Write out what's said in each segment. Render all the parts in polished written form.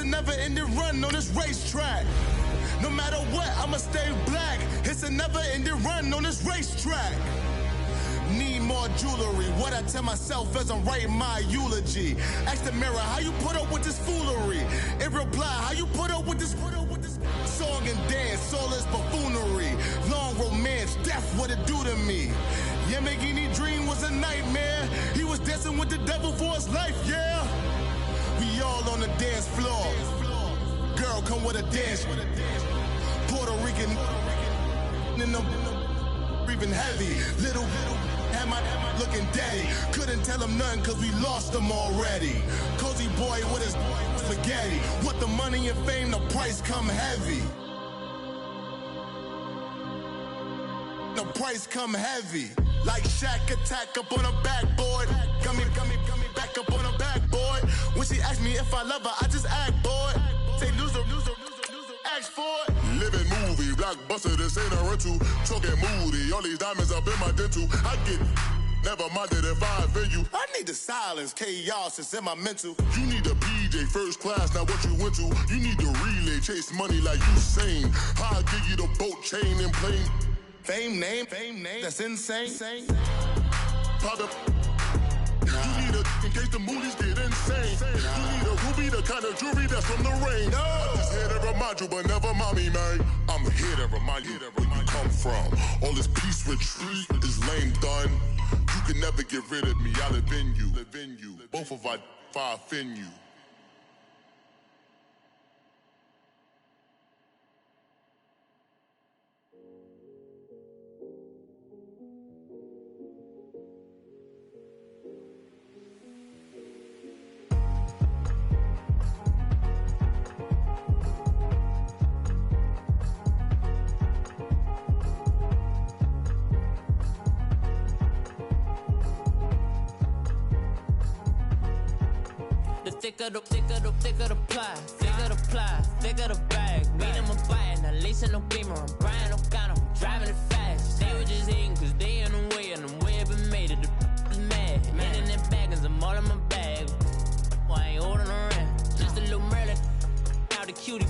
a never-ending run on this racetrack. No matter what, I'ma stay black. It's a never-ending run on this racetrack. Need more jewelry. What I tell myself as I'm writing my eulogy. Ask the mirror, how you put up with this foolery? It reply, how you put up with this song and dance, soulless buffoonery. Long romance, death, what it do to me? Yamagini dream was a nightmare. He was dancing with the devil for his life, yeah. We all on the dance floor. Girl, come with a dance. Puerto Rican in the breathing heavy. Little had my looking daddy. Couldn't tell him nothing cause we lost him already. Cozy boy with his spaghetti. What the money and fame, the price come heavy. The price come heavy. Like Shaq attack up on a backboard. Got me back up on a backboard. When she asked me if I love her, I just act bored. Say loser, ask for it. Living movie, blockbuster, this ain't a rental. Talking moody, all these diamonds up in my dental. I get never minded if I offend you. I need the silence, chaos is in my mental. You need a PJ first class, not what you went to. You need the relay, chase money like you sane. How I give you the boat chain and plane. Fame name, that's insane. Powder. You need a in case the movies get insane. You need a ruby, the kind of jewelry that's from the rain. No. I'm just here to remind you, but never mommy, man. I'm here to remind you where you come from. All this peace retreat is lame done. You can never get rid of me. I live in you. Both of our fire offend you. Thicker the pie, thicker the bag. Meaning I'm buying, not leasing no beamer. I'm buying no counter, I'm driving it fast. They were just hating cause they in the way, and the way I've been made it, the is mad. Man in that bag, cause I'm all in my bag. Well, I ain't holding around. Just a little Merlin, out the cutie.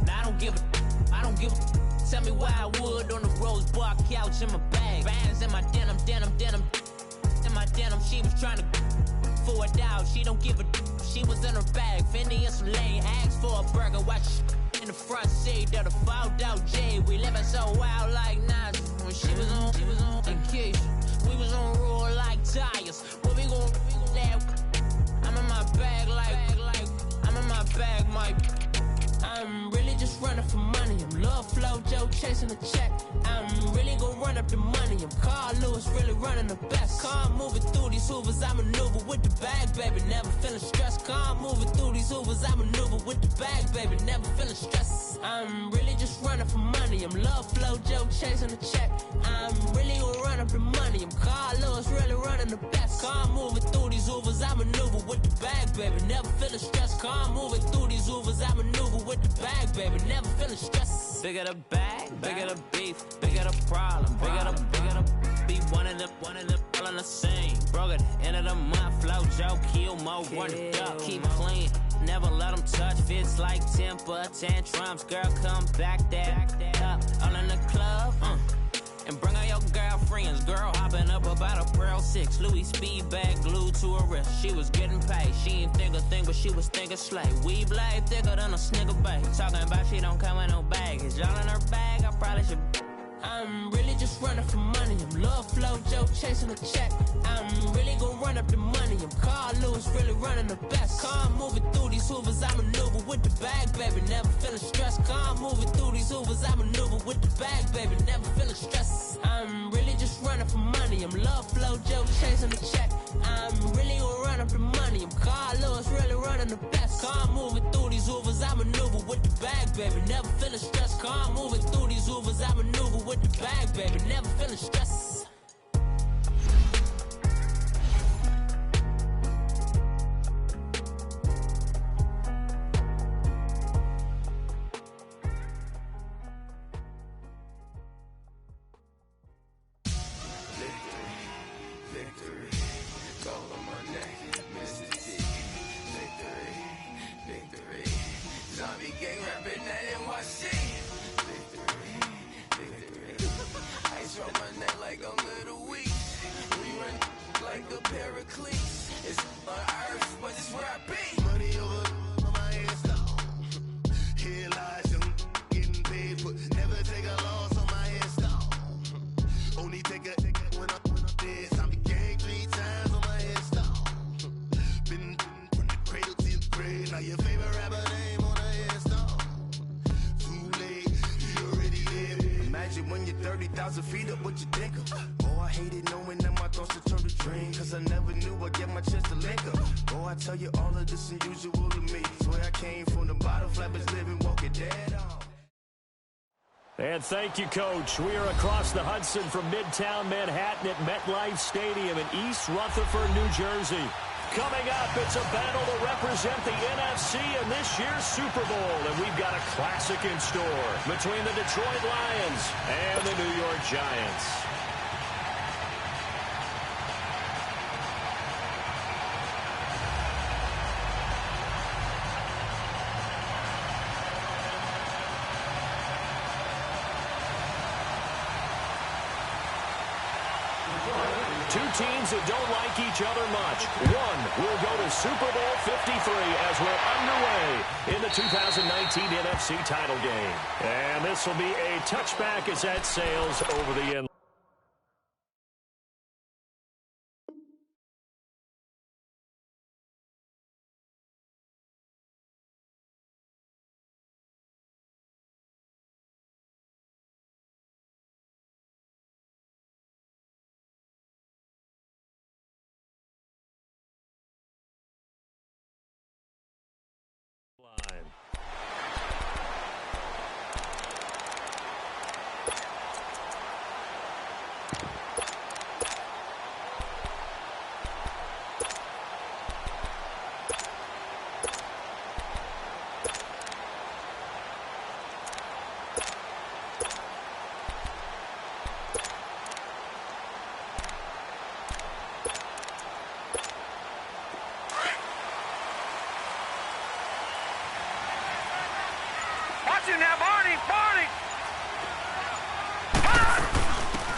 Now I don't give a. Tell me why I would on the rose bar couch in my bag. Bands in my denim. In my denim, she was trying to for it out. She don't give a. She was in her bag, Fendi and some lane. Asked for a burger, watch in the front seat of the fouled out J. We living so wild like Nas. When she was on vacation, we was on roll like tires. What we gon' that? I'm in my bag like I'm in my bag, Mike. I'm really just running for money. I'm Love Flow Joe chasing the check. I'm really gon' run up the money. I'm Carl Lewis, really running the best. Car moving through these hoovers, I maneuver with the bag, baby. Never feeling stressed. Car moving through these hoovers, I maneuver with the bag, baby. Never feeling stressed. I'm really just running for money. I'm Love Flow Joe chasing the check. I'm really gon' run up the money. I'm Carl Lewis, really running the best. Car moving through these hoovers, I maneuver with the bag, baby. Never feeling stressed. Car moving through these hoovers, I maneuver with the bag, baby. Never feeling stressed. Bigger the bag, bigger the beef, bigger the problem, bigger the be one of them, all on the same. Broke at the end of the month, flow Joe, kill more, run it up, keep clean. Never let them touch, fits like temper tantrums. Girl, come back that up, all in the club, and bring all your girlfriends. Girl hopping up about a Pearl 6 Louis speed bag glued to her wrist. She was getting paid, she ain't think a thing, but she was thinking slay. We blade thicker than a Snicker bag. Talking about she don't come with no baggage. Y'all in her bag, I probably should. I'm really just running for money. I'm Love Flow Joe chasing a check. I'm really gon' run up the money. I'm Carl Lewis, really running the best. Car moving through these hoovers, I maneuver with the bag, baby. Never feeling stressed. Car moving through these hoovers, I maneuver with the bag, baby. Never feeling stressed. I'm really just running for money. I'm Love Flow Joe chasing a check. I'm really gon' run up the money. I'm Carl Lewis, really running the best. Car moving through these hoovers, I maneuver with the bag, baby. Never feeling stressed. Car moving through these hoovers, I maneuver with the bag, baby. Never feeling stressed. nigga Pericles. It's on earth, but it's where I be. Money over my headstone. Here lies young getting paid for. Never take a loss on my headstone. Only take a when I'm dead. Time to gang 3 times on my headstone. Been from the cradle to the grave. Now your favorite rapper name on a headstone. Too late, you already dead. Imagine when you're 30,000 feet up, what you think of? Oh, I hated knowing that my thoughts would turn to dream. Cause I never knew I'd get my chance to link up. Oh, I tell you all of this unusual to me. Swear I came from the bottom, flappers living, walking dead on. And thank you, Coach. We are across the Hudson from Midtown Manhattan at MetLife Stadium in East Rutherford, New Jersey. Coming up, it's a battle to represent the NFC in this year's Super Bowl. And we've got a classic in store between the Detroit Lions and the New York Giants. Two teams that don't like each other much. One will go to Super Bowl 53 as we're underway in the 2019 NFC title game. And this will be a touchback as that sails over the end.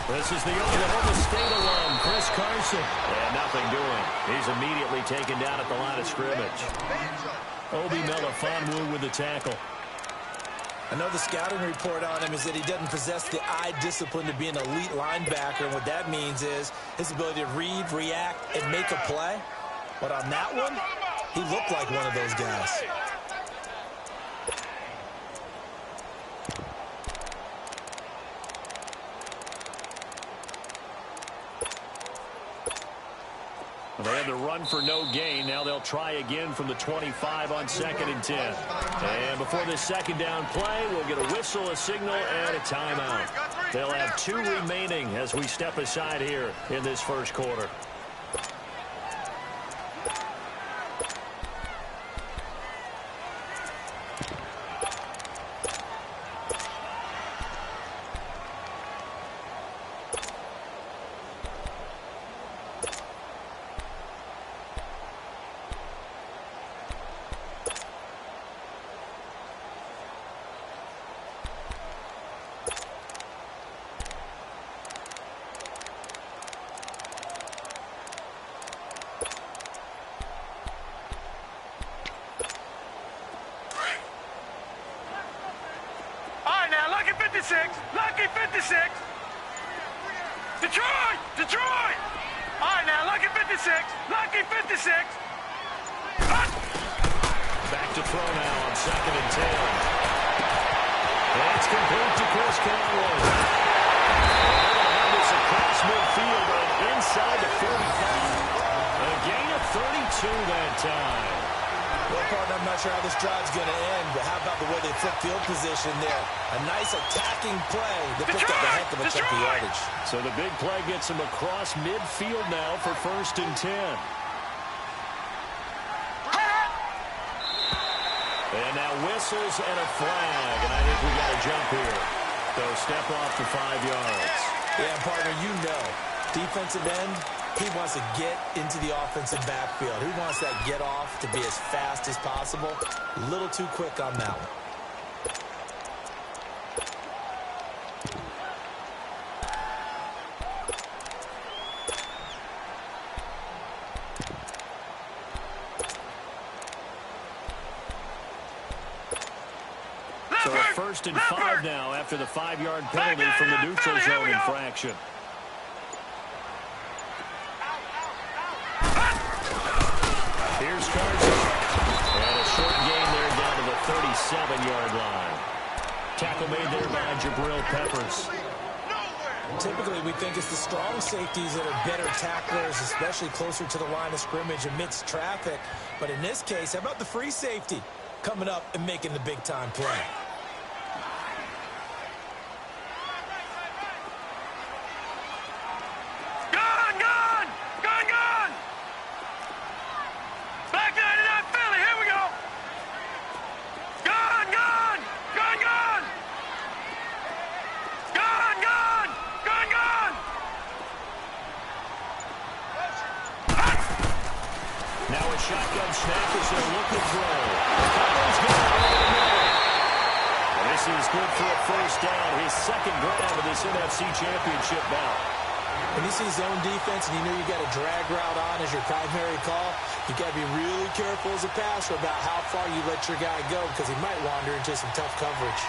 This is the Oklahoma State alum, Chris Carson. And nothing doing. He's immediately taken down at the line of scrimmage. Obi Melifonwu with the tackle. I know the scouting report on him is that he doesn't possess the eye discipline to be an elite linebacker. And what that means is his ability to read, react, and make a play. But on that one, he looked like one of those guys. They had the run for no gain. Now they'll try again from the 25 on 2nd and 10. And before this second down play, we'll get a whistle, a signal, and a timeout. They'll have 2 remaining as we step aside here in this first quarter. Lucky 56. Detroit. All right, now, lucky 56. Lucky 56. Back to throw now on 2nd and 10. It's complete to Chris Conway. And it's across midfield and inside the 45. A gain of 32 that time. Well, partner, I'm not sure how this drive's going to end, but how about the way they flip field position there? A nice attacking play that picked up a heck of a chunk of yardage. So the big play gets him across midfield now for 1st and 10. And now whistles and a flag, and I think we got a jump here. So step off to 5 yards. Yeah, partner, you know, defensive end, he wants to get into the offensive backfield. He wants that get off to be as fast as possible. A little too quick on that one. So a 1st and 5 now after the 5-yard penalty from the neutral zone infraction. Here's Carson. And a short gain there down to the 37-yard line. Tackle made there by Jabril Peppers. Typically, we think it's the strong safeties that are better tacklers, especially closer to the line of scrimmage amidst traffic. But in this case, how about the free safety coming up and making the big-time play? Shotgun snap as they look to throw. Kyler's got it over the middle. And this is good for a 1st down. His 2nd grab of this NFC Championship bout. When you see zone defense and you know you got a drag route on as your primary call, you got to be really careful as a passer about how far you let your guy go because he might wander into some tough coverage.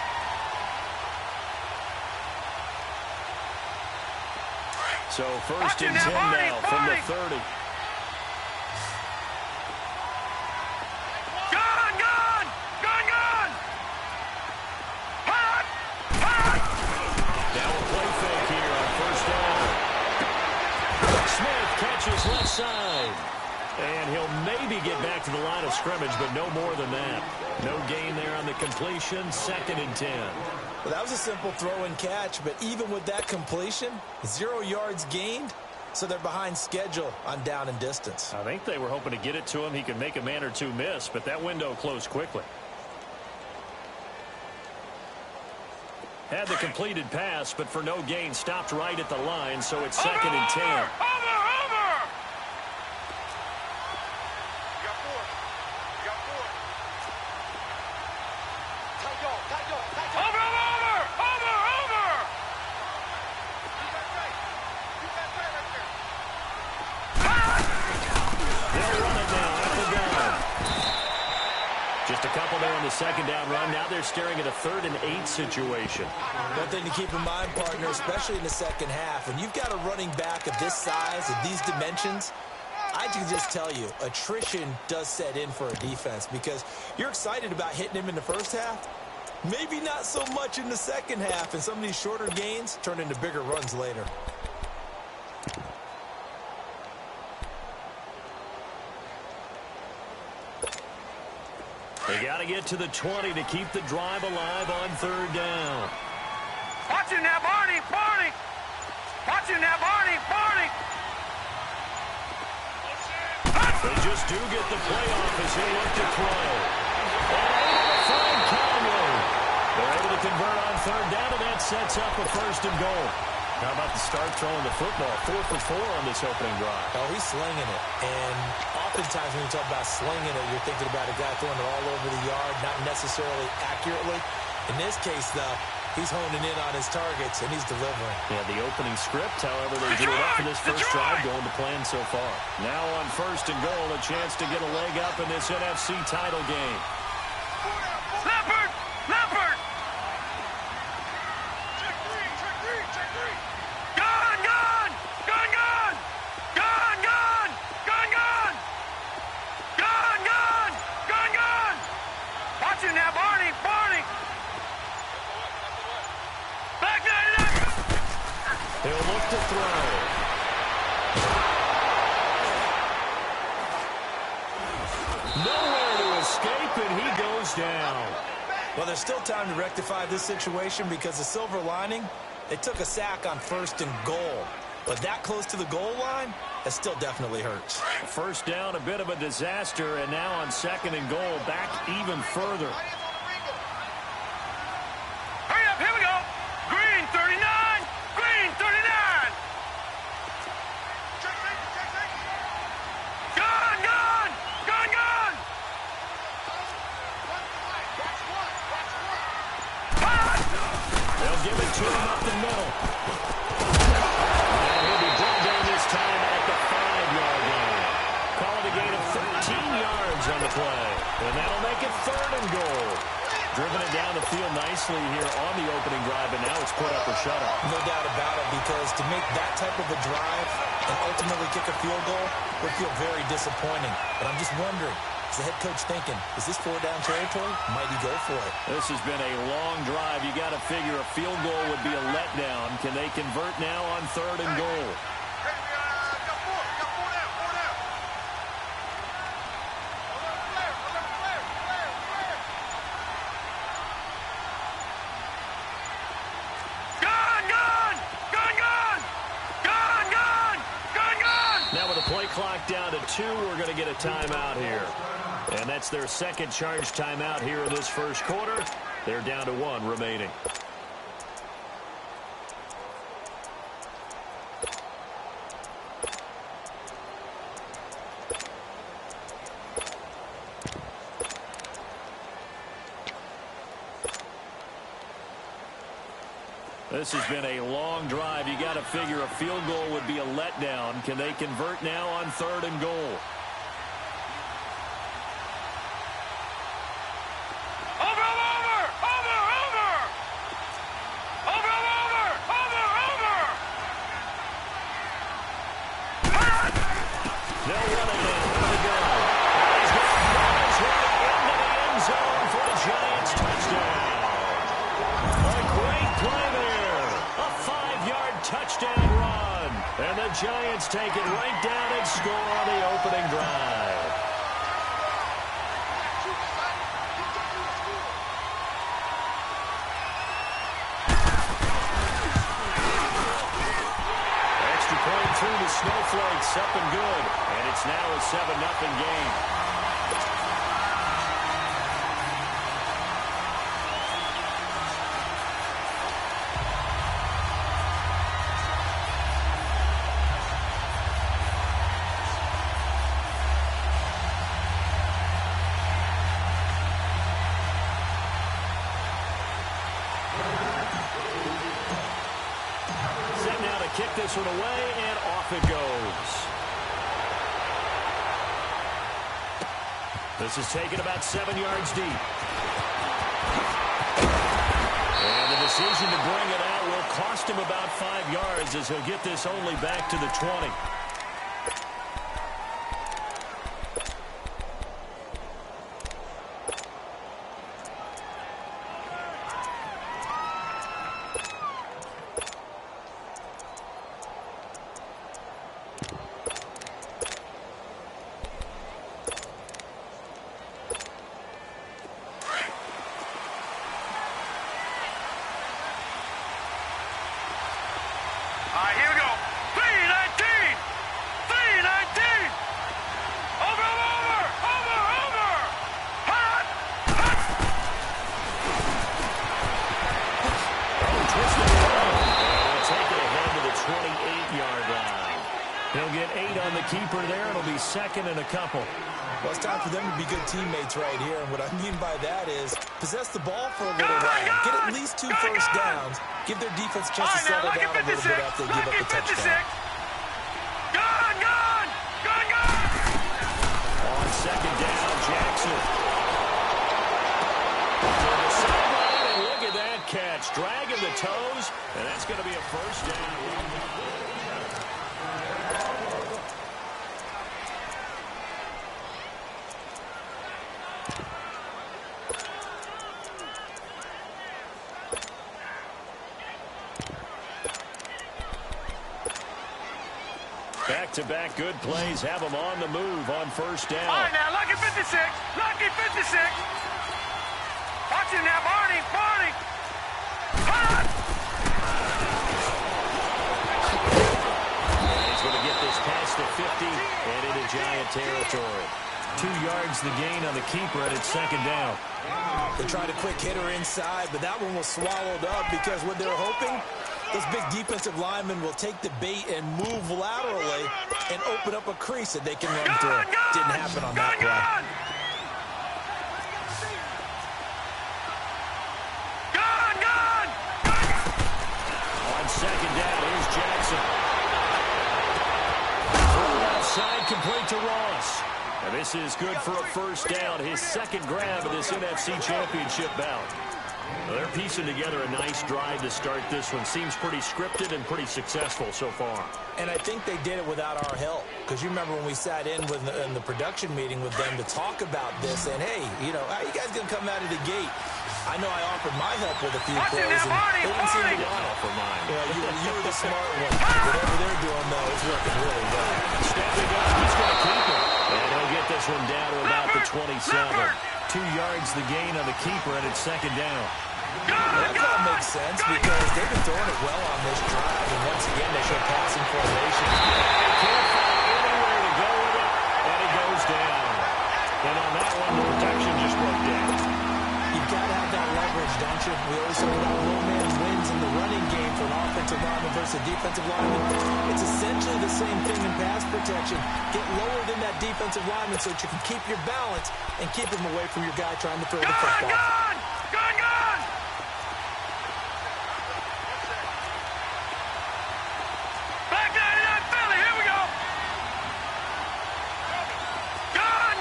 So 1st and 10 now from the 30. Left side. And he'll maybe get back to the line of scrimmage, but no more than that. No gain there on the completion. 2nd and 10. Well, that was a simple throw and catch, but even with that completion, 0 yards gained, so they're behind schedule on down and distance. I think they were hoping to get it to him. He could make a man or two miss, but that window closed quickly. Had the completed pass, but for no gain, stopped right at the line, so it's 2nd and 10. The 2nd down run. Now they're staring at a 3rd and 8 situation. One thing to keep in mind, partner, especially in the 2nd half, when you've got a running back of this size, of these dimensions, I can just tell you, attrition does set in for a defense because you're excited about hitting him in the 1st half. Maybe not so much in the 2nd half, and some of these shorter gains turn into bigger runs later. They got to get to the 20 to keep the drive alive on 3rd down. Watch him now, Barney! Barney! Watch him now, Barney! Barney! They just do get the play off as they look to throw. And able to find Conway. They're able to convert on 3rd down, and that sets up a 1st and goal. How about the start throwing the football? 4 for 4 on this opening drive. Oh, he's slinging it. And oftentimes when you talk about slinging it, you're thinking about a guy throwing it all over the yard, not necessarily accurately. In this case, though, he's honing in on his targets, and he's delivering. Yeah, the opening script, however, they drew it up for this first drive going to plan so far. Now on 1st and goal, a chance to get a leg up in this NFC title game. Leopard! Leopard! Now, Barney! Barney! Back there! He'll look to throw. Nowhere to escape, and he goes down. Well, there's still time to rectify this situation because the silver lining, they took a sack on 1st and goal. But that close to the goal line, that still definitely hurts. 1st down, a bit of a disaster, and now on 2nd and goal, back even further. Hurry up, here we go. Green 39, green 39. Gone, gone, gone, gone. They'll give it to him up the middle. Time at the 5-yard line. Call it a gain of 13 yards on the play. And that'll make it 3rd and goal. Driven it down the field nicely here on the opening drive, and now it's put up or shut up. No doubt about it, because to make that type of a drive and ultimately kick a field goal would feel very disappointing. But I'm just wondering, is the head coach thinking, is this 4-down territory? Might he go for it? This has been a long drive. You got to figure a field goal would be a letdown. Can they convert now on 3rd and goal? Clock down to 2. We're going to get a timeout here. And that's their second charge timeout here in this first quarter. They're down to 1 remaining. This has been a long drive. You got to figure a field goal would be a letdown. Can they convert now on 3rd and goal? They'll run it in. There we go. He's got balls right into the end zone for the Giants touchdown. A great play there. A 5-yard touchdown run. And the Giants take it right down and score on the opening drive. Extra point through the Snowflakes, up and good. And it's now a 7-0 game. Kick this one away, and off it goes. This is taken about 7 yards deep. And the decision to bring it out will cost him about 5 yards, as he'll get this only back to the 20. Here we go. 319! 319! Over! Hot! Oh, twisted around. They'll take it ahead to the 28-yard line. He'll get 8 on the keeper there. It'll be 2nd and a couple. Well, it's time for them to be good teammates right here. And what I mean by that is possess the ball for a little while. Get at least 2 first downs. Give their defense a chance to settle down a little bit after they give up the touchdown. Gone! On 2nd down, Jackson. To the sideline, and look at that catch. Dragging the toes, and that's going to be a first down. Back-to-back good plays have them on the move on first down. All right, now, lucky 56. Lucky 56. Watch him now, Barney. Hot! He's going to get this past the 50 and into Giant territory. 2 yards the gain on the keeper, and it's 2nd down. They tried a quick hitter inside, but that one was swallowed up because what they're hoping, those big defensive linemen will take the bait and move laterally and open up a crease that they can run through. Didn't happen on that play. On 2nd down, here's Jackson. Thrown outside, complete to Ross. And this is good for a first down, his second grab of this NFC Championship bout. Well, they're piecing together a nice drive to start this one. Seems pretty scripted and pretty successful so far. And I think they did it without our help. Because you remember when we sat in the production meeting with them to talk about this. And, hey, you know, how you guys going to come out of the gate? I know I offered my help with a few plays, and they didn't seem to want it. For mine. You were the smart one. Whatever they're doing, though, is working really well. Stepping up, he's going to keep it. And he'll get this one down to about the 27. 2 yards the gain on the keeper, and it's second down. Well, that kind of makes sense because they've been throwing it well on this drive, and once again, they show passing formation. Can't find anywhere to go with it, and it goes down. And on that one, the protection just broke down. You've got to have that leverage, don't you? We always talk about low man wins in the running game for an offensive lineman versus a defensive lineman. It's essentially the same thing in pass protection. Get lower than that defensive lineman so that you can keep your balance and keep him away from your guy trying to throw the football. Gun! Back 99 Philly, here we go! Gun!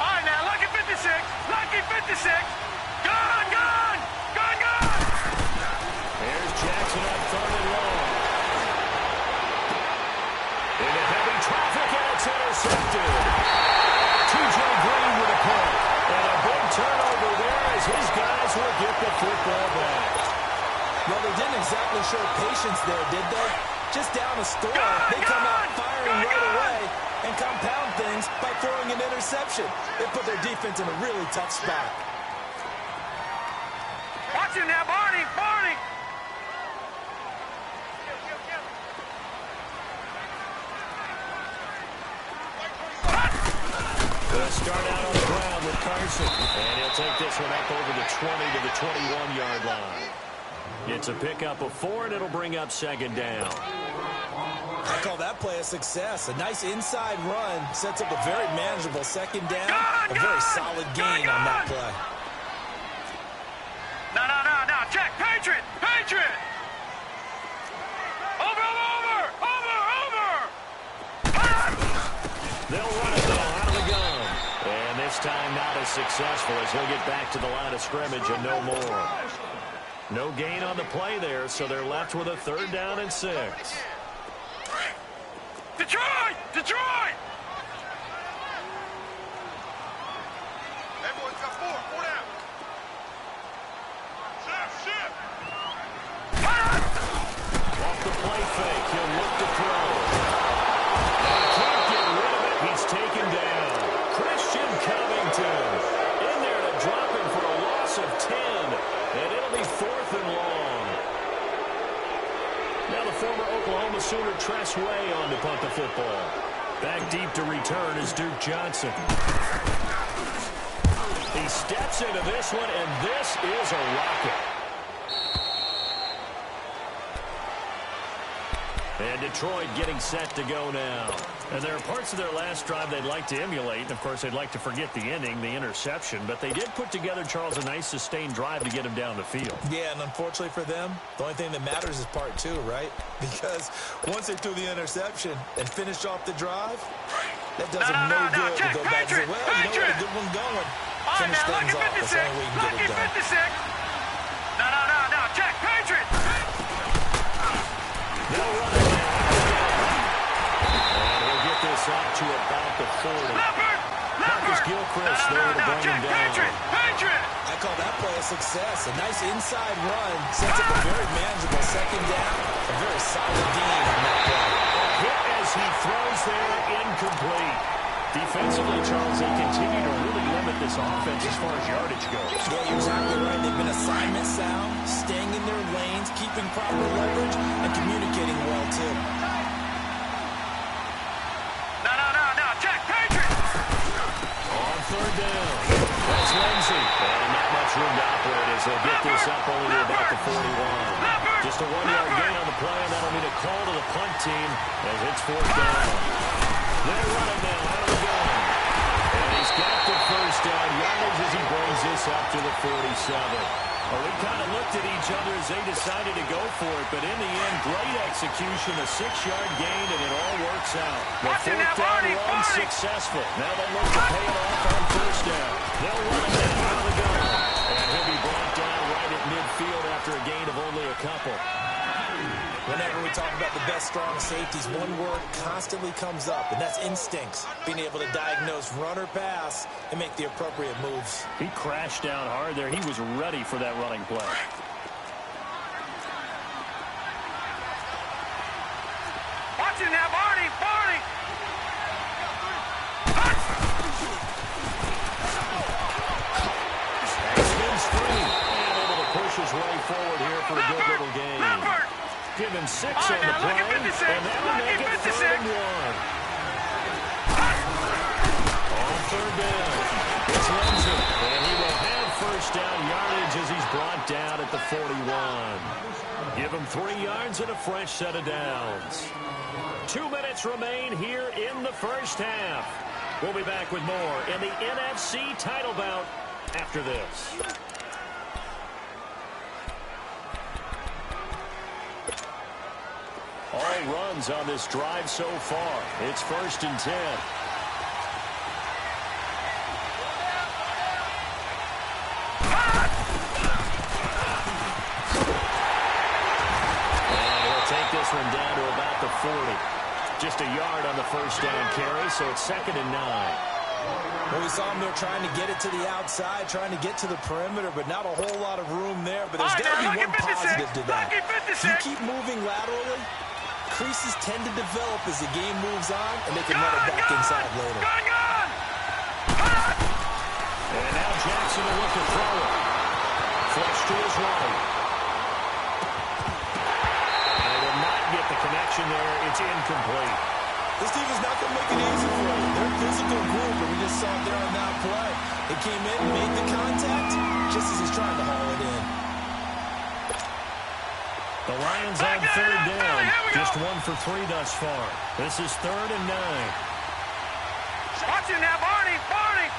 All right, now, lucky 56! Gun! There's Jackson on third and long. Into heavy traffic, and it's intercepted. T.J. Green with a punt. And a big turnover there as his guys will get the football back. Well, they didn't exactly show patience there, did they? Just down a score, they come out firing right away and compound things by throwing an interception. They put their defense in a really tough spot. Watch him now, Barney! They'll start out on the ground with Carson. And he'll take this one up over the 20 to the 21-yard line. It's a pickup of 4, and it'll bring up second down. I call that play a success. A nice inside run sets up a very manageable second down. A very solid gain on that play. No, check! Patriot! Over! They'll run it now out of the gun. And this time not as successful as he'll get back to the line of scrimmage and no more. No gain on the play there, so they're left with a third down and 6. Detroit! Everyone's got 4 down. Shift. Off the play fake, he'll look to throw. And can't get rid of it, he's taken down. Christian Covington in there to drop him for a loss of 10. And it'll be 4th and long. Now the former Oklahoma Sooner Tress Way on to punt the football. Back deep to return is Duke Johnson. He steps into this one, and this is a rocket. And Detroit getting set to go now. And there are parts of their last drive they'd like to emulate. And, of course, they'd like to forget the ending, the interception. But they did put together, Charles, a nice sustained drive to get him down the field. Yeah, and unfortunately for them, the only thing that matters is part 2, right? Because once they threw the interception and finished off the drive, that does them no good to go back and say, well, you know what, a good one going. Finish things off. That's the only way you can get it done. 56! No, check! Patriot! They'll run it now. And he'll get this up to about the 40. Marcus Gilchrist there to bring him down. Patriot! I call that play a success. A nice inside run sets up a very manageable second down. A very solid gain on that play. Hit as he throws there, incomplete. Defensively, Charles, they continue to really limit this offense as far as yardage goes. Yeah, you're exactly right. They've been assignment sound, staying in their lanes, keeping proper leverage, and communicating well, too. No, check! Patriot! On third down, that's Lindsey. And not much room to operate as they'll get this up only to about the 41. Just a 1-yard gain on the play, and that'll mean a call to the punt team as it's 4th down. They'll run it now out of the gun. And he's got the first down yardage as he brings this up to the 47. Well, we kind of looked at each other as they decided to go for it, but in the end, great execution, a 6-yard gain, and it all works out. The fourth down run successful. Now they look to pay it off on first down. They'll run it down out of the gun. And he'll be brought down right at midfield after a gain of only a couple. Whenever we talk about the best strong safeties, one word constantly comes up, and that's instincts. Being able to diagnose run or pass and make the appropriate moves. He crashed down hard there. He was ready for that running play. Watch it now, Barney! Barney! Spins free. And able to push his way forward here for a good little gain. Give him 6 on the play, and that'll make it 3rd and 1. On 3rd down, it's Lindsay, and he will have first down yardage as he's brought down at the 41. Give him 3 yards and a fresh set of downs. 2 minutes remain here in the first half. We'll be back with more in the NFC title bout after this. All runs on this drive so far. It's 1st and 10. And he'll take this one down to about the 40. Just a yard on the first down carry, so it's 2nd and 9. Well, we saw him there trying to get it to the outside, trying to get to the perimeter, but not a whole lot of room there. But there's got to be one positive to that. If you keep moving laterally, creases tend to develop as the game moves on, and they can run it back inside later. And now Jackson will look to throw it. Flush to his right. And he will not get the connection there. It's incomplete. This team is not going to make it easy for you. They're a physical group, and we just saw it there on that play. They came in, made the contact, just as he's trying to haul it in. The Lions on 3rd down. Just 1 for 3 thus far. This is 3rd and 9. Watch it now, Barney! Barney!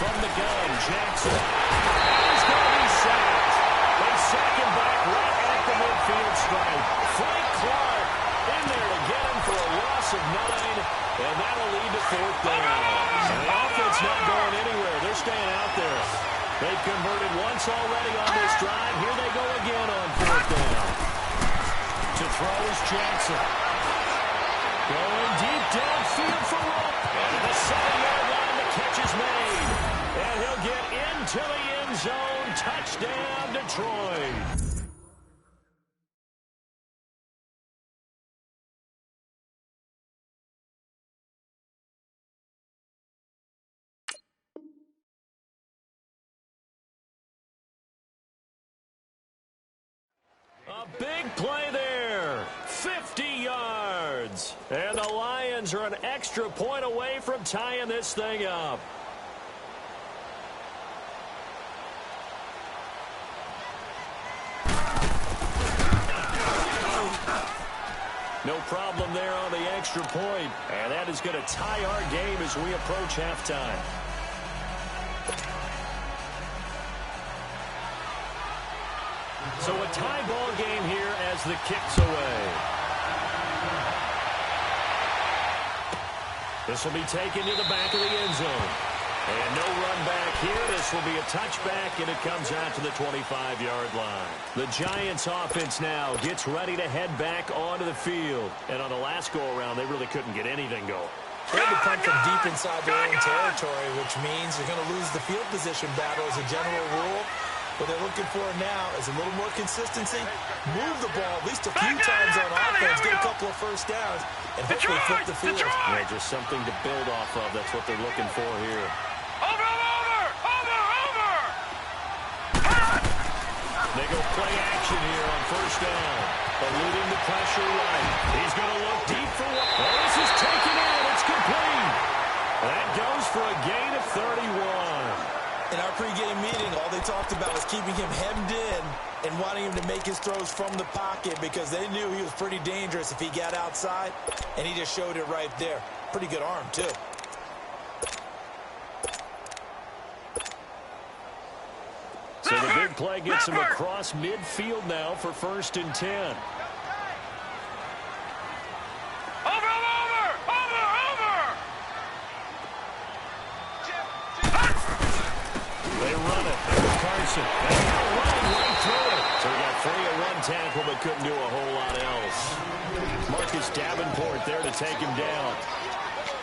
From the gun, Jackson. He's going to be sacked. They sack him back right at the midfield stripe. Frank Clark in there to get him for a loss of 9, and that'll lead to 4th down. And the offense not going anywhere. They're staying out there. They've converted once already on this drive. Here they go again on 4th down. To throw is Jackson. Going deep downfield for Rupp. And the 7-yard line, the catch is made. And he'll get into the end zone. Touchdown, Detroit. A big play there. 50 yards. And the Lions are an extra point away from tying this thing up. No problem there on the extra point. And that is going to tie our game as we approach halftime. So a tie ball game here as the kick's away. This will be taken to the back of the end zone. And no run back here. This will be a touchback, and it comes out to the 25-yard line. The Giants offense now gets ready to head back onto the field. And on the last go-around, they really couldn't get anything going. They had to punt from deep inside their own territory, which means you're going to lose the field position battle as a general rule. What they're looking for now is a little more consistency, move the ball at least a few times on offense, get a couple of first downs, and hopefully flip the field. Yeah, just something to build off of. That's what they're looking for here. They go play action here on first down. Eluding the pressure right. He's going to look deep for one. Oh, this is taken in. It's complete. That goes for a gain of 31. In our pregame meeting, all they talked about was keeping him hemmed in and wanting him to make his throws from the pocket because they knew he was pretty dangerous if he got outside, and he just showed it right there. Pretty good arm, too. So the big play gets him across midfield now for 1st and 10. They run it. There's Carson. And they'll run right through it. So he got 3 at 1 tackle, but couldn't do a whole lot else. Marcus Davenport there to take him down.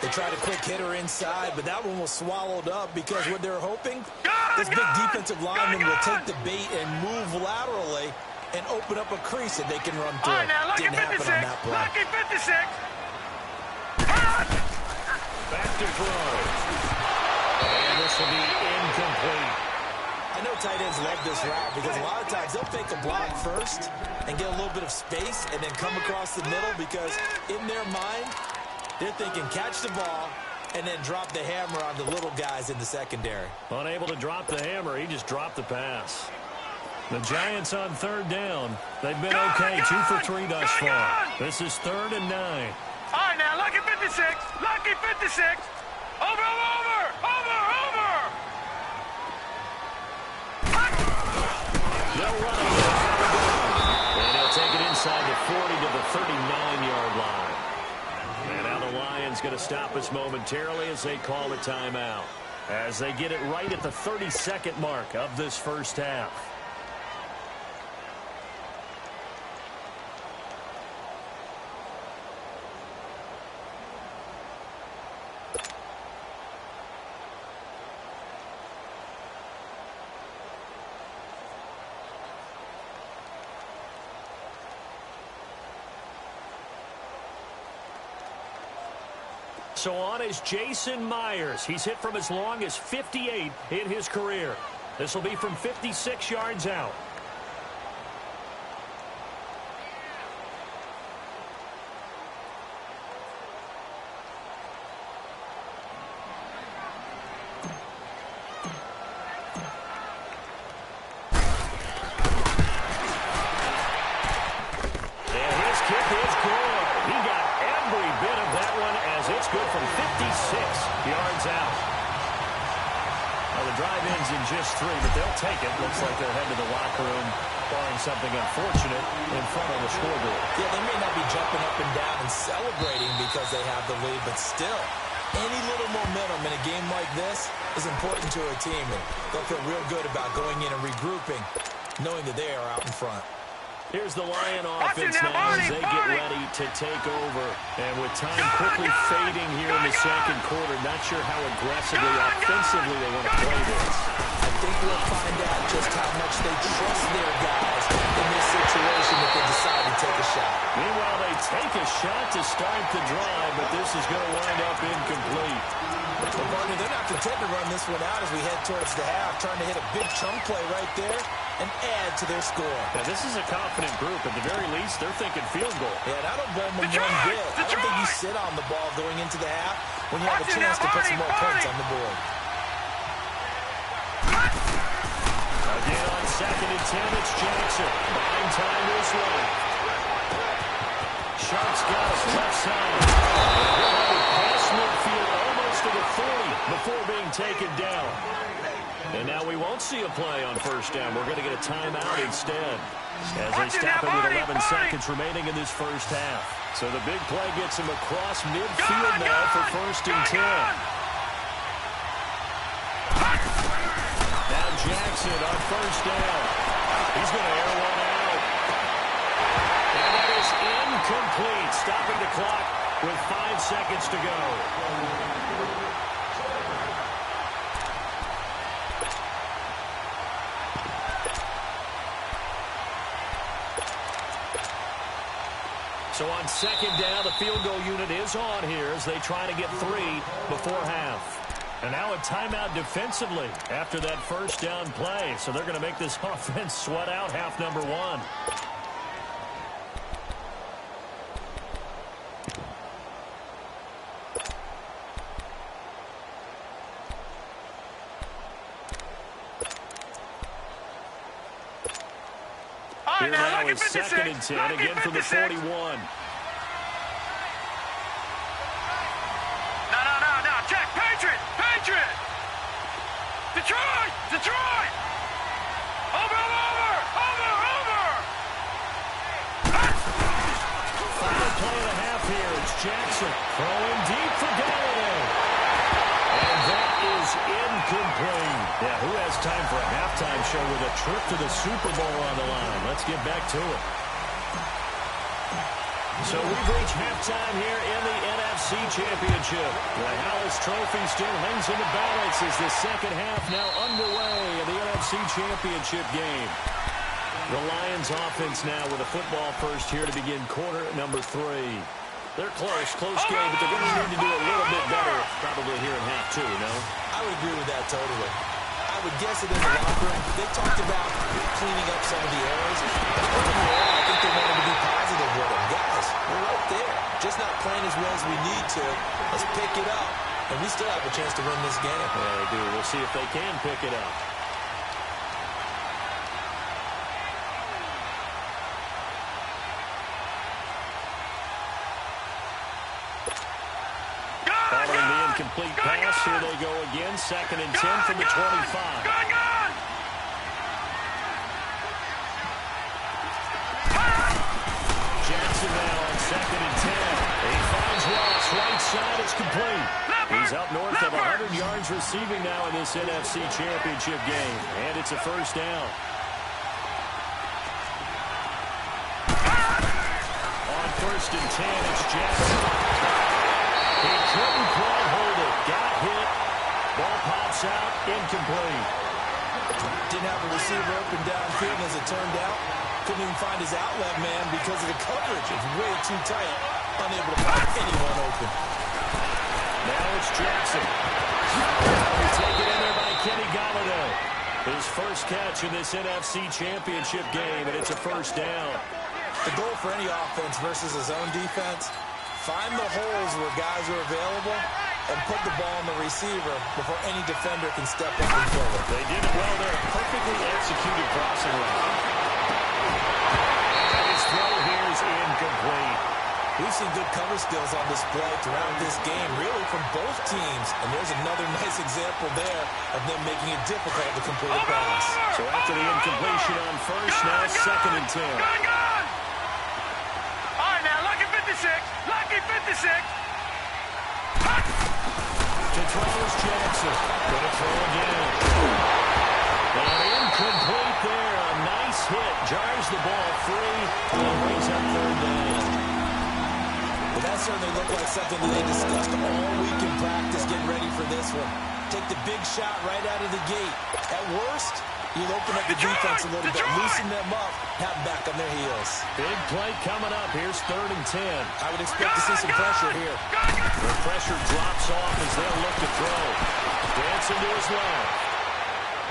They tried a quick hitter inside, but that one was swallowed up because what they're hoping, this big defensive lineman will take the bait and move laterally and open up a crease that they can run through. Didn't happen on that play. Lucky 56. Back to throw. And this will be incomplete. I know tight ends love this route because a lot of times they'll fake a block first and get a little bit of space and then come across the middle because in their mind, they're thinking catch the ball and then drop the hammer on the little guys in the secondary. Unable to drop the hammer, he just dropped the pass. The Giants on 3rd down. They've been okay, 2 for 3 thus far. This is 3rd and 9. All right, now, lucky 56. Lucky 56. Over. They'll run it. And he'll take it inside the 40 to the 39-yard line. And now the Lions going to stop us momentarily as they call a timeout. As they get it right at the 32nd mark of this first half. So on is Jason Myers. He's hit from as long as 58 in his career. This will be from 56 yards out. Just 3, but they'll take it. Looks like they're heading to the locker room, barring something unfortunate in front of the scoreboard. Yeah, they may not be jumping up and down and celebrating because they have the lead, but still, any little momentum in a game like this is important to a team, and they'll feel real good about going in and regrouping, knowing that they are out in front. Here's the Lion offense now as they get ready to take over. And with time quickly fading here in the second quarter, not sure how aggressively, offensively they want to play this. I think we'll find out just how much they trust their guys in this situation if they decide to take a shot. Meanwhile, they take a shot to start the drive, but this is going to wind up incomplete. Well, partner, they're not content to run this one out as we head towards the half, trying to hit a big chunk play right there and add to their score. Now, this is a confident group. At the very least, they're thinking field goal. Yeah, and I don't blame them one bit. I don't think you sit on the ball going into the half when you have a chance to put some more points on the board. Again on 2nd and 10, it's Jackson. Buying time this one. Sharks got us left side. Pass midfield almost to the 40 before being taken down. And now we won't see a play on 1st down. We're going to get a timeout instead. As they stop it with 11 seconds remaining in this first half. So the big play gets him across midfield now for 1st and 10. Now Jackson on 1st down. He's going to air one out. And that is incomplete. Stopping the clock with 5 seconds to go. So on 2nd down, the field goal unit is on here as they try to get 3 before half. And now a timeout defensively after that 1st down play. So they're going to make this offense sweat out half number 1. Here now is 2nd and 10, again from the 41. No, check, Patriot! Detroit! Galladay. And that is incomplete. Yeah, who has time for a halftime show with a trip to the Super Bowl on the line? Let's get back to it. So we've reached halftime here in the NFC Championship. The Hallis Trophy still hangs in the balance as the second half now underway in the NFC Championship game. The Lions offense now with a football first here to begin quarter number 3. They're close game, but they're going to need to do a little bit better probably here in half 2, no? I would agree with that totally. I would guess it in the locker room. They talked about cleaning up some of the errors. Overall, I think they wanted to be positive with them. Guys, we're right there. Just not playing as well as we need to. Let's pick it up. And we still have a chance to win this game. Yeah, they do. We'll see if they can pick it up. Following the incomplete pass, here they go again. 2nd and 10 from the 25. Jackson now on 2nd and 10. He finds Ross, right side, it's complete. He's up north of 100 yards receiving now in this NFC Championship game. And it's a first down. On 1st and 10, it's Jackson. He couldn't quite hold it. Got hit. Ball pops out. Incomplete. Didn't have a receiver open downfield, as it turned out. Couldn't even find his outlet man because of the coverage. It's way too tight. Unable to find anyone open. Now it's Jackson. Taken in there by Kenny Galladay. His first catch in this NFC Championship game, and it's a first down. The goal for any offense versus a zone defense, find the holes where guys are available and put the ball on the receiver before any defender can step up and fill it. They did it well there. Perfectly executed crossing route. And his throw here is incomplete. We've seen good cover skills on display throughout this game, really from both teams. And there's another nice example there of them making it difficult to complete a pass. So after the incompletion on first, now 2nd and 10. All right, now, lucky 56. Lucky 56. To throw is Jackson. Gonna throw again. And incomplete there. A nice hit. Jars the ball free. And brings up 3rd down. Well, that certainly looked like something that they discussed all week in practice getting ready for this one. Take the big shot right out of the gate. At worst, you'll open up the defense a little bit, loosen them up, have them back on their heels. Big play coming up. Here's 3rd and 10. I would expect to see some pressure here. The pressure drops off as they'll look to throw. Dancing to his left.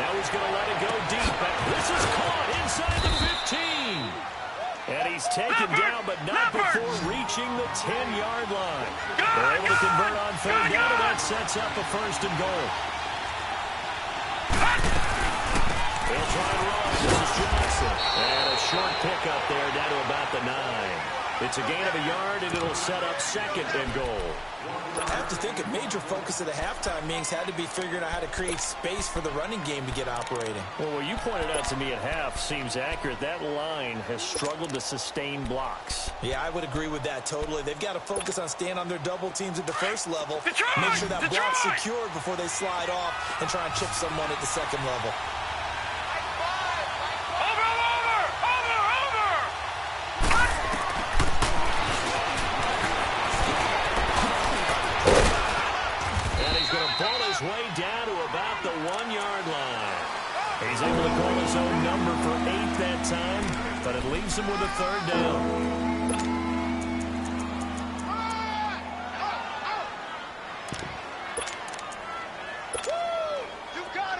Now he's going to let it go deep. This is caught inside the 15. And he's taken down, but not before reaching the 10-yard line. They're able to convert on 3rd down, and that sets up a 1st and goal. They'll try and run. This is Johnson. And a short pickup there down to about the 9. It's a gain of a yard, and it'll set up 2nd and goal. I have to think a major focus of the halftime meetings had to be figuring out how to create space for the running game to get operating. Well, what you pointed out to me at half seems accurate. That line has struggled to sustain blocks. Yeah, I would agree with that totally. They've got to focus on staying on their double teams at the first level. Make sure that block's secured before they slide off and try and chip someone at the 2nd level. Ball his way down to about the 1-yard line. He's able to call his own number for 8 that time, but it leaves him with a 3rd down.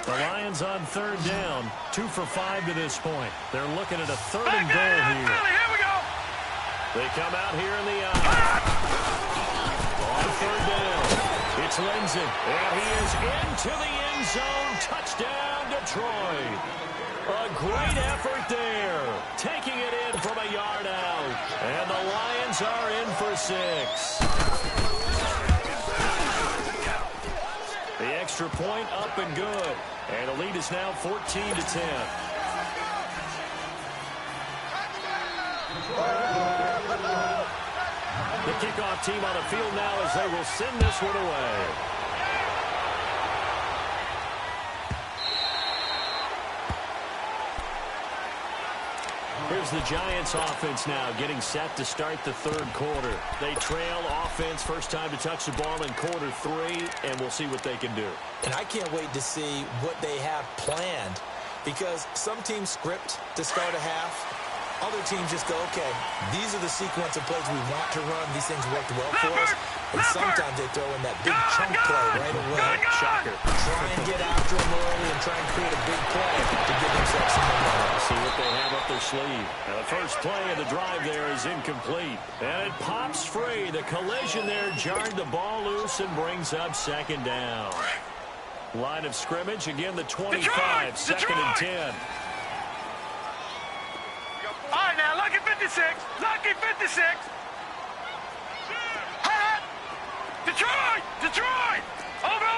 The Lions on 3rd down, 2 for 5 to this point. They're looking at a 3rd and goal here. Here we go. They come out here in the eye. On 3rd down. It's Lindsey, and he is into the end zone. Touchdown, Detroit. A great effort there. Taking it in from a yard out. And the Lions are in for 6. The extra point up and good. And the lead is now 14-10. The kickoff team on the field now as they will send this one away. Here's the Giants offense now getting set to start the third quarter. They trail offense first time to touch the ball in quarter 3, and we'll see what they can do. And I can't wait to see what they have planned, because some teams script to start a half. Other teams just go, okay, these are the sequence of plays we want to run. These things worked well for us. And sometimes they throw in that big chunk play right away. Shocker. Try and get after them early and try and create a big play to give themselves some momentum. See what they have up their sleeve. Now the first play of the drive there is incomplete. And it pops free. The collision there jarred the ball loose and brings up second down. Line of scrimmage, again the 25, second and 10. All right, now, lucky 56. Lucky 56. Hot. Detroit. Detroit. Over.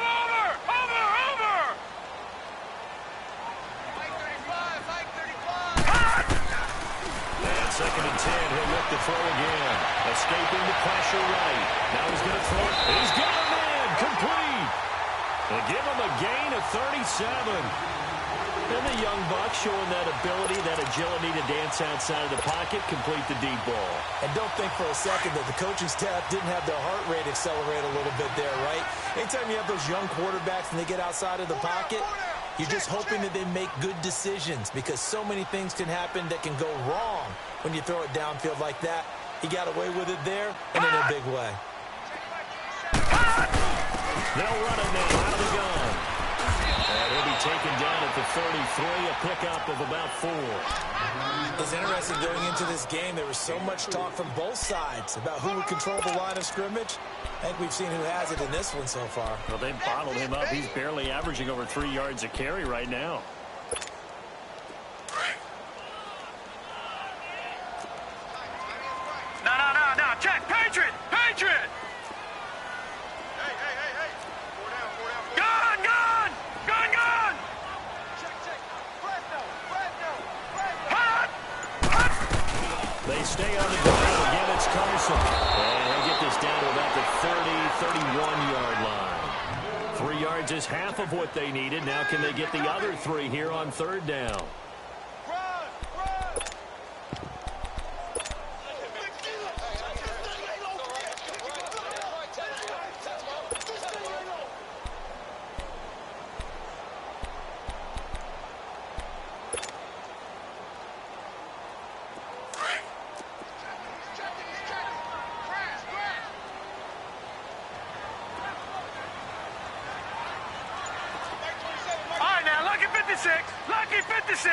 Hot. And second and 10. He'll look to throw again. Escaping the pressure right. Now he's going to throw it. He's got him in. Complete. They give him a gain of 37. And the young buck showing that ability, that agility to dance outside of the pocket, complete the deep ball. And don't think for a second that the coaching staff didn't have their heart rate accelerate a little bit there, right? Anytime you have those young quarterbacks and they get outside of the pocket, you're just hoping that they make good decisions, because so many things can happen that can go wrong when you throw it downfield like that. He got away with it there and in a big way. They'll run it now out of the gun. And he'll be taken down at the 33, a pickup of about 4. It's interesting going into this game. There was so much talk from both sides about who would control the line of scrimmage. I think we've seen who has it in this one so far. Well, they've bottled him up. He's barely averaging over 3 yards a carry right now. No. Check. Patriot. Hey. 4 down. Gun. Check. Fresno. Hot. They stay on the ground. Again, it's Carson. And they get this down to about the 31-yard line. 3 yards is half of what they needed. Now can they get the other 3 here on third down? Lucky 56.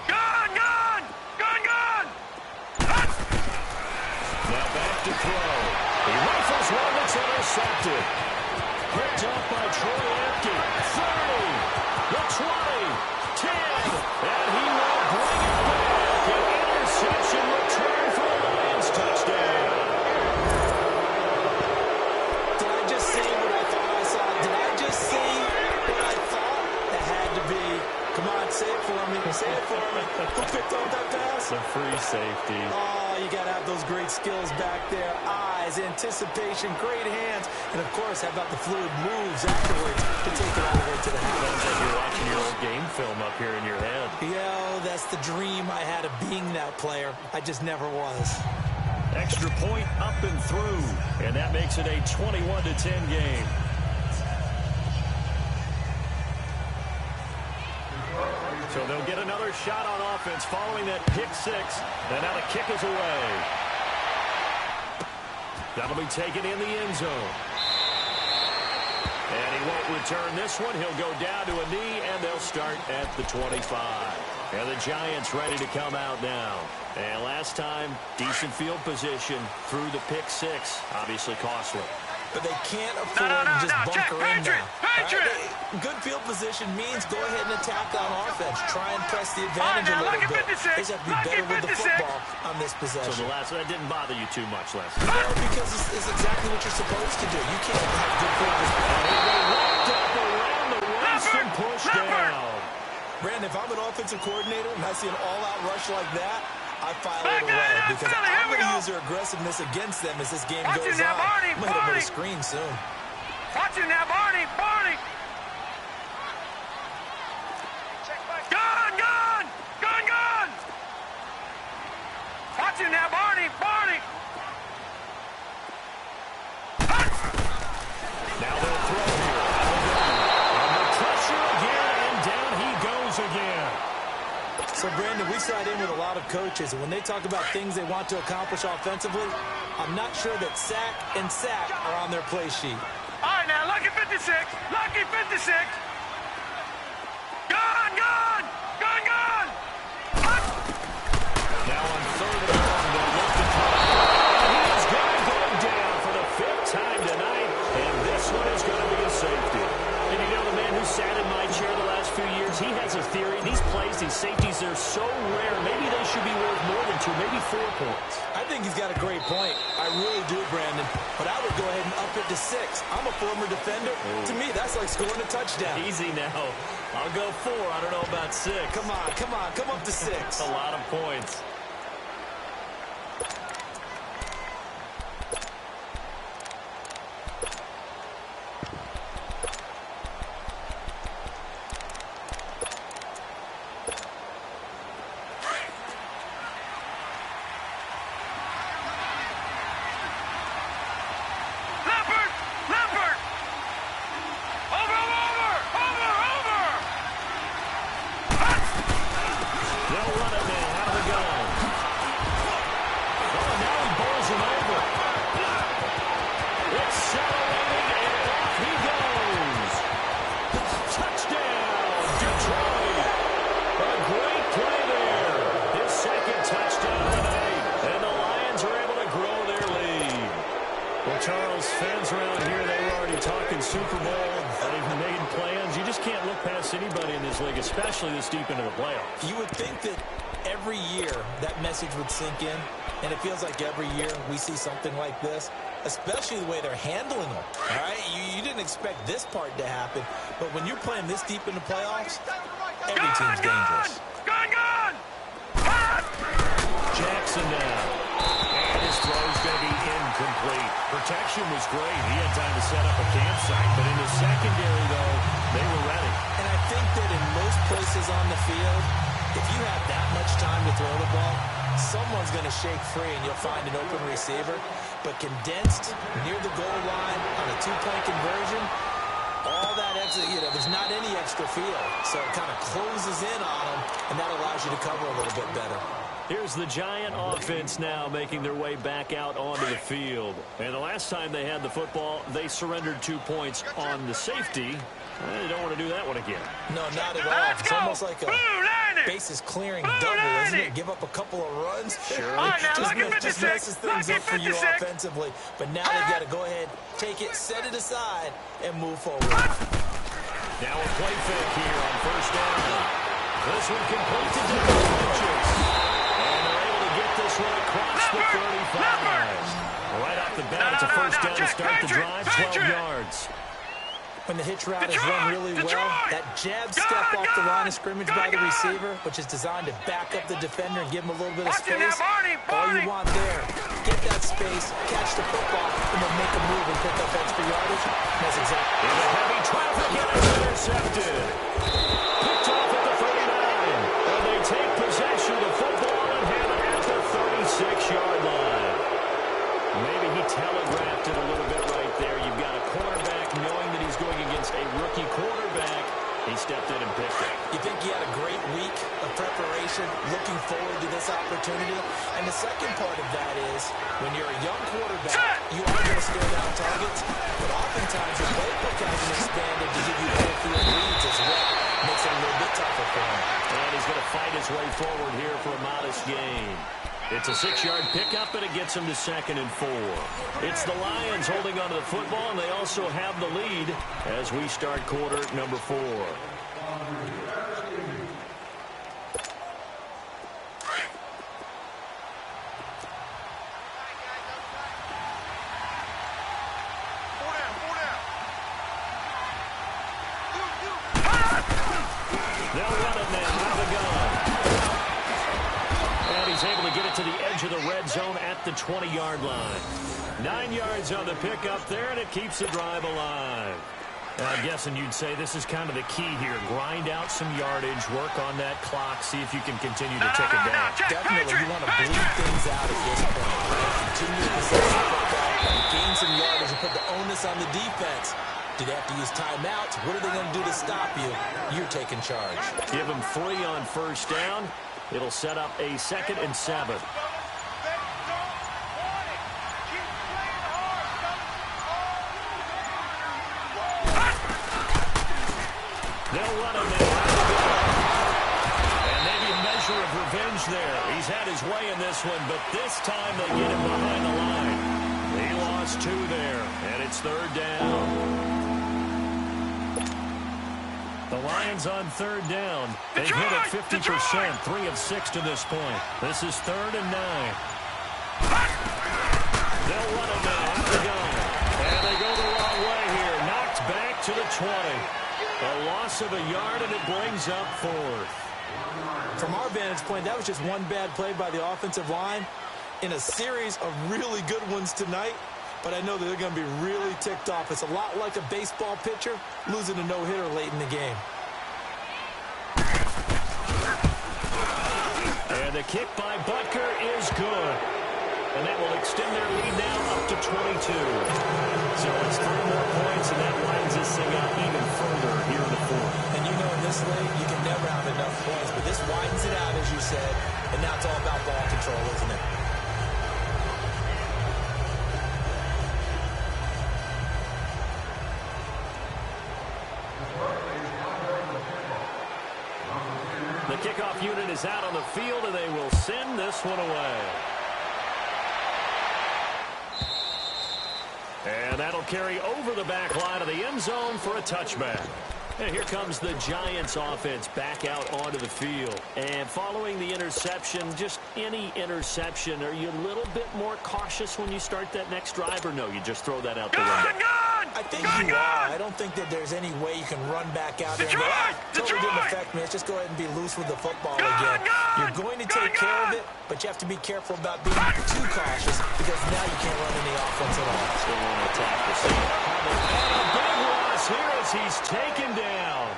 Gun. Now back to throw. He rifles one that's intercepted. Picked up by Troy Apke. 30, the 20, 10, and he will bring it back. An interception return for the Lions touchdown. Did I just see what I thought I saw? Did I just see what I thought? That had to be. Come on, say it for me. Say it for me. Who picked up that pass? The free safety. Oh, you got to have those great skills back there. Eyes, anticipation, great hands. And, of course, how about the fluid moves afterwards to take it all the way to the house? Sounds like you're watching your old game film up here in your head. Yo, that's the dream I had of being that player. I just never was. Extra point up and through. And that makes it a 21-10 game. So they'll get another shot on offense following that pick 6. And now the kick is away. That'll be taken in the end zone. And he won't return this one. He'll go down to a knee, and they'll start at the 25. And the Giants ready to come out now. And last time, decent field position through the pick 6. Obviously costly. But they can't afford to just bunker in now. Patriot. Right? Good field position means go ahead and attack on offense. Try and press the advantage a little bit. They just have to be better with the football on this possession. So that didn't bother you too much, Les? No, because it's exactly what you're supposed to do. You can't have good field position. They wrapped up around the waist and pushed down. Brandon, if I'm an offensive coordinator and I see an all-out rush like that, I file it away because I I'm going to use their aggressiveness against them as this game goes on. Barney, I'm going to hit them with a screen soon. Watch it now, Barney! Barney! Gun! Gun! Gun! Gun! Watch it now, Barney! Barney! Now they'll throw here. Under pressure again, and down he goes again. So, Brandon, we side in with a lot of coaches, and when they talk about things they want to accomplish offensively, I'm not sure that sack and sack are on their play sheet. All right, now, lucky 56. Lucky 56. Gun! Gun! Gun! Gun! Now on third and long, they'll look to try. He is going to go down for the 5th time tonight, and this one is going to be a safety. And you know, the man who sat in my chair the last few years, he has a theory. These plays, these safeties, they're so rare. Maybe they should be worth more than 2, maybe 4 points. I think he's got a great point. I really do, Brandon. But I would go ahead and up it to 6. I'm a former defender. To me, that's like scoring a touchdown. Easy now. I'll go 4. I don't know about 6. Come on, come on. Come up to 6. A lot of points. Charles, fans around here, they were already talking Super Bowl. They've made plans. You just can't look past anybody in this league, especially this deep into the playoffs. You would think that every year that message would sink in, and it feels like every year we see something like this, especially the way they're handling them. All right, you didn't expect this part to happen, but when you're playing this deep in the playoffs, every team's dangerous. Gun! Gun! Jackson now. And his throw's going to be incomplete. Protection was great. He had time to set up a campsite, but in the secondary, though, they were ready. And I think that in most places on the field, if you have that much time to throw the ball, someone's going to shake free and you'll find an open receiver. But condensed near the goal line on a 2-point conversion, all that extra, there's not any extra field. So it kind of closes in on them, and that allows you to cover a little bit better. Here's the Giant offense now making their way back out onto the field. And the last time they had the football, they surrendered 2 points on the safety. They don't want to do that one again. No, not at all. It's almost like a bases clearing double, isn't it? Give up a couple of runs. Sure. Just messes things up for you offensively. But now they've got to go ahead, take it, set it aside, and move forward. Now a play fake here on first down. This one complete to double digits. And they're able to get this one across the 35. Right off the bat, it's a first down to start the drive, 12 yards. When the hitch route is run really well, that jab step off the line of scrimmage by the receiver, which is designed to back up the defender and give him a little bit of space, all you want there, get that space, catch the football, and then make a move and pick up extra yardage. That's exactly it. Heavy traffic and it's intercepted. Picked off at the 39. And they take possession of the football and have it at the 36-yard line. Maybe he telegraphed it a little bit right there. You've got a cornerback knowing that he's going against a rookie quarterback. He stepped in and picked it. You think he had a great week of preparation, looking forward to this opportunity? And the second part of that is, when you're a young quarterback, you are going to stare down targets, but oftentimes your playbook hasn't expanded to give you full field leads as well. Makes it a little bit tougher for him. And he's going to fight his way forward here for a modest gain. It's a 6-yard pickup, and it gets him to 2nd and 4. It's the Lions holding onto the football, and they also have the lead as we start quarter number 4. They'll run it now out of the gun. And he's able to get it to the edge of the red zone at the 20-yard line. 9 yards on the pickup there, and it keeps the drive alive. I'm guessing you'd say this is kind of the key here. Grind out some yardage, work on that clock, see if you can continue to tick it down. Definitely, you want to bleed things out at this point. Continue to possess the football, gain some yardage, and put the onus on the defense. Do they have to use timeouts? What are they going to do to stop you? You're taking charge. Give them 3 on first down. It'll set up a 2nd and 7. They'll run him there. And maybe a measure of revenge there. He's had his way in this one, but this time they get him behind the line. He lost 2 there, and it's 3rd down. The Lions on 3rd down. They've hit it 50%, 3 of 6 to this point. This is 3rd and 9. They'll run him now at the gun. And they go the wrong way here. Knocked back to the 20. A loss of a yard, and it brings up 4th. From our vantage point, that was just one bad play by the offensive line in a series of really good ones tonight. But I know that they're going to be really ticked off. It's a lot like a baseball pitcher losing a no-hitter late in the game. And the kick by Butker is good. And that will extend their lead now up to 22. So it's 3 more points, and that winds this thing out even further here in the 4th. And you know in this league, you can never have enough points. But this widens it out, as you said. And now it's all about ball control, isn't it? The kickoff unit is out on the field, and they will send this one away. And that'll carry over the back line of the end zone for a touchback. And here comes the Giants offense back out onto the field. And following the interception, just any interception, are you a little bit more cautious when you start that next drive, or no, you just throw that out the window? I think you are. I don't think that there's any way you can run back out there and go, totally didn't affect me. Let's just go ahead and be loose with the football again. You're going to take care of it, but you have to be careful about being too cautious because now you can't run any offense at all. Still want to attack the scene. And a big loss here as he's taken down.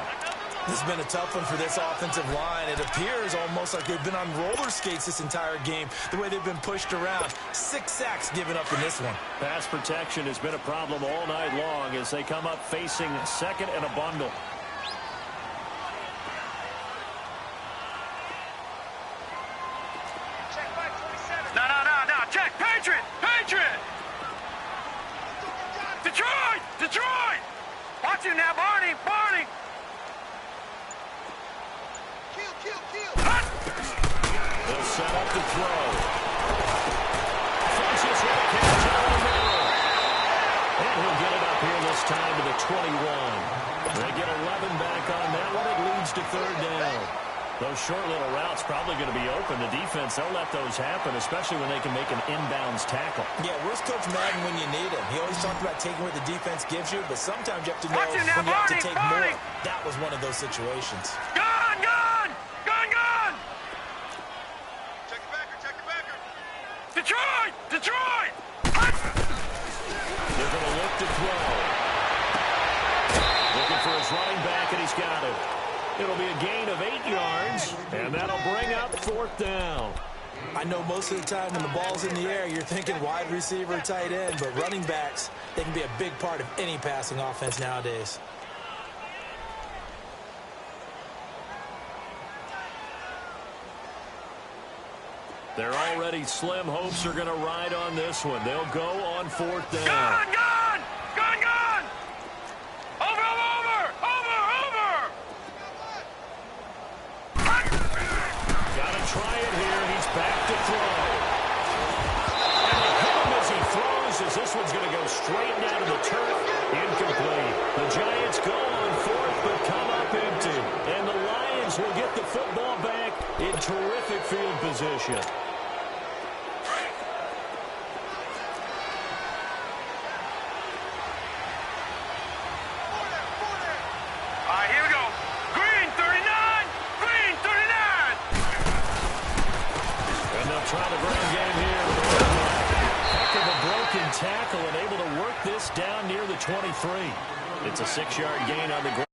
This has been a tough one for this offensive line. It appears almost like they've been on roller skates this entire game, the way they've been pushed around. 6 sacks given up in this one. Pass protection has been a problem all night long as they come up facing 2nd and a bundle. Check back 27. No. Check. Patriot. Detroit. Watch you now, Barney. Kill. They'll set up the throw. Funches with a catch out of the middle. And he'll get it up here this time to the 21. They get 11 back on that one. It leads to 3rd down. Those short little routes probably going to be open. The defense, they'll let those happen, especially when they can make an inbounds tackle. Yeah, where's Coach Madden when you need him? He always talked about taking what the defense gives you, but sometimes you have to know when you have to take more. That was one of those situations. Gun. Check your backer. Detroit. They're going to look to throw. Looking for his running back, and he's got it. It'll be a gain of 8 yards, and that'll bring up 4th down. I know most of the time when the ball's in the air, you're thinking wide receiver, tight end, but running backs, they can be a big part of any passing offense nowadays. They're already slim hopes are going to ride on this one. They'll go on 4th down. Gun. Over. Gotta try it here. He's back to throw. And they hit him as he throws, as this one's going to go straight down to the turf. Incomplete. The Giants go on 4th, but come up empty. And the Lions will get the football back in terrific field position. Here we go. Green 39. And they'll try the ground game here. Heck of a broken tackle and able to work this down near the 23. It's a 6-yard gain on the ground.